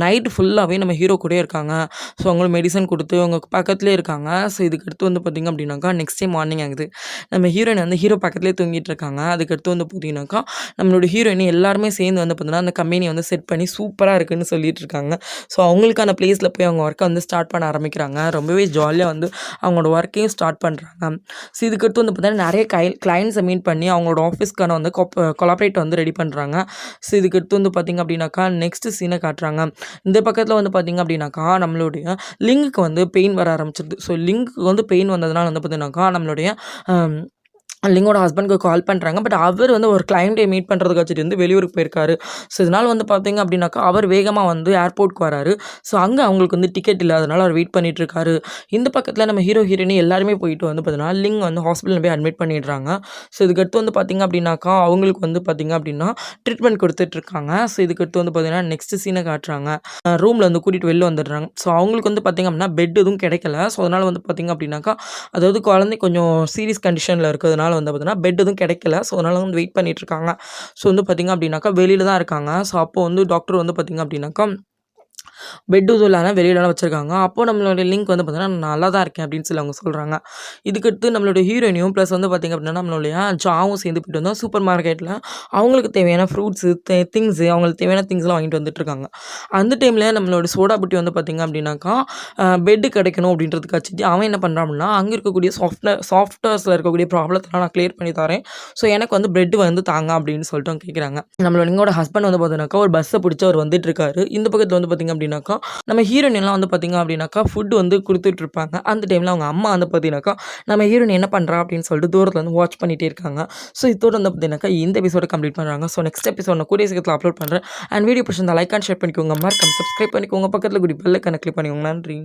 Speaker 1: நைட்டு ஃபுல்லாகவே நம்ம ஹீரோ கூடயே இருக்காங்க. ஸோ அவங்களுக்கு மெடிசன் கொடுத்து அவங்க பக்கத்துலேயே இருக்காங்க. ஸோ இதுக்கடுத்து வந்து பார்த்திங்க அப்படின்னாக்கா நெக்ஸ்ட் டே மார்னிங் ஆகுது. நம்ம ஹீரோயின் வந்து ஹீரோ பக்கத்துலேயே தூங்கிட்டு இருக்காங்க. அதுக்கடுத்து வந்து பார்த்தீங்கன்னாக்கா நம்மளோட ஹீரோயின் எல்லாருமே சேர்ந்து வந்து பார்த்தீங்கன்னா அந்த கம்பெனியை வந்து செட் பண்ணி சூப்பராக இருக்குன்னு சொல்லிட்டு இருக்காங்க. ஸோ அவங்களுக்கான பிளேஸில் போய் அவங்க ஒர்க்கை வந்து ஸ்டார்ட் பண்ண ஆரம்பிக்கிறாங்க. ரொம்பவே ஜாலியாக வந்து அவங்களோட ஒர்க்கையும் ஸ்டார்ட் பண்ணுறாங்க. ஸோ இதுக்கடுத்து வந்து பார்த்தீங்கன்னா நிறைய கிளைண்ட்ஸை மீட் பண்ணி அவங்களோட ஆஃபீஸ்க்கான வந்து கொலாபரேட் வந்து ரெடி பண்ணுறாங்க. ஸோ இதுக்கடுத்து வந்து பார்த்திங்க அப்படின்னாக்கா நெக்ஸ்ட் சீனை காட்டுறாங்க. இந்த பக்கத்தில் வந்து பார்த்திங்க அப்படின்னாக்கா நம்மளுடைய லிங்குக்கு வந்து பெயின் வர ஆரம்பிச்சிருது. ஸோ லிங்குக்கு வந்து பெயின் வந்ததுனால வந்து பார்த்தீங்கன்னாக்கா நம்மளுடைய லிங்கோட ஹஸ்பண்டுக்கு கால் பண்ணுறாங்க. பட் அவர் வந்து ஒரு கிளைண்ட்டை மீட் பண்ணுறதுக்கு வச்சுட்டு வந்து வெளியூருக்கு போயிருக்காரு. ஸோ இதனால் வந்து பார்த்திங்க அப்படின்னாக்கா அவர் வேகமாக வந்து ஏர்போர்ட்க்கு வராரு. ஸோ அங்கே அவங்களுக்கு வந்து டிக்கெட் இல்லாதனால அவர் வெயிட் பண்ணிட்டு இருக்காரு. இந்த பக்கத்தில் நம்ம ஹீரோ ஹீரோயினி எல்லாருமே போயிட்டு வந்து பார்த்தீங்கன்னா லிங் வந்து ஹாஸ்பிட்டலில் போய் அட்மிட் பண்ணிடுறாங்க. ஸோ இதுக்கடுத்து வந்து பார்த்திங்க அப்படின்னாக்கா அவங்களுக்கு வந்து பார்த்திங்க அப்படின்னா ட்ரீட்மெண்ட் கொடுத்துட்ருக்காங்க. ஸோ இதுக்கடுத்து வந்து பார்த்திங்கன்னா நெக்ஸ்ட் சீனை காட்டுறாங்க. ரூமில் வந்து கூட்டிகிட்டு வெளில வந்துடுறாங்க. ஸோ அவங்களுக்கு வந்து பார்த்திங்க அப்படின்னா பெட் எதுவும் கிடைக்கல. ஸோ அதனால் வந்து பார்த்திங்க அப்படின்னாக்கா அதாவது குழந்தை கொஞ்சம் சீரியஸ் கண்டிஷனில் இருக்கிறதுனால வந்து பார்த்தீங்கன்னா பெட் எதுவும் கிடைக்கல. ஸோ அதனால் வந்து வெயிட் பண்ணிட்டு இருக்காங்க. ஸோ வந்து பார்த்திங்க அப்படின்னாக்கா வெளியில் தான் இருக்காங்க. ஸோ அப்போ வந்து டாக்டர் வந்து பார்த்திங்க அப்படின்னாக்கா பெட் எதுவும் இல்லாமல் வெளியிலலாம் வச்சுருக்காங்க. அப்போ நம்மளோட லிங்க் வந்து பார்த்தீங்கன்னா நல்லா தான் இருக்கேன் அப்படின்னு சொல்லி அவங்க சொல்கிறாங்க. இதுக்கடுத்து நம்மளோட ஹீரோயினியும் ப்ளஸ் வந்து பார்த்திங்க அப்படின்னா நம்மளுடைய ஜாவும் சேர்ந்து போய்ட்டு வந்தோம் சூப்பர் மார்க்கெட்டில் அவங்களுக்கு தேவையான ஃப்ரூட்ஸு திங்ஸு அவங்களுக்கு தேவையான திங்ஸ்லாம் வாங்கிட்டு வந்துட்டுருக்காங்க. அந்த டைமில் நம்மளோட சோடா புட்டி வந்து பார்த்திங்க அப்படின்னாக்கா பெட்டு கிடைக்கணும் அப்படின்றதுக்காச்சுட்டு அவன் என்ன பண்ணுறான் அப்படின்னா அங்கே இருக்கக்கூடிய சாஃப்ட்வேர்ஸில் இருக்கக்கூடிய ப்ராப்ளத்தெல்லாம் நான் கிளியர் பண்ணி தரேன். ஸோ எனக்கு வந்து பெட் வந்து தாங்க அப்படின்னு சொல்லிட்டு அவங்க கேட்குறாங்க. நம்மளோட லிங்கோட ஹஸ்பண்ட் வந்து பார்த்தீங்கன்னாக்கா ஒரு பஸ்ஸை பிடிச்சி அவர் வந்துட்டு இருக்காரு. இந்த பக்கத்தில் வந்து பார்த்திங்க அப்படின்னாக்கா நம்ம ஹீரோயின் எல்லாம் வந்து பார்த்திங்க அப்படின்னாக்கா ஃபுட் வந்து கொடுத்துட்டு இருப்பாங்க. அந்த டைமில் அவங்க அம்மா வந்து பார்த்தீங்கன்னாக்கா நம்ம ஹீரோயின் என்ன பண்ணுறா அப்படின்னு சொல்லிட்டு தூரத்தில் வந்து வாட்ச் பண்ணிகிட்டே இருக்காங்க. ஸோ இதோட வந்து பார்த்தீங்கன்னாக்கா இந்த எபிசோட கம்ப்ளீட் பண்ணுறாங்க. ஸோ நெக்ஸ்ட் எபிசோட் நான் கூடிய சீக்கிரத்தில் அப்லோட் பண்ணுறேன். அண்ட் வீடியோ பிடிச்சிருந்தா லைக் அண்ட் ஷேர் பண்ணிக்கோங்க, மறக்காம சப்ஸ்கிரைப் பண்ணிக்கோங்க, பக்கத்தில் கூடிய பெல் ஐகானை கிளிக் பண்ணிக்கோங்க. நன்றி.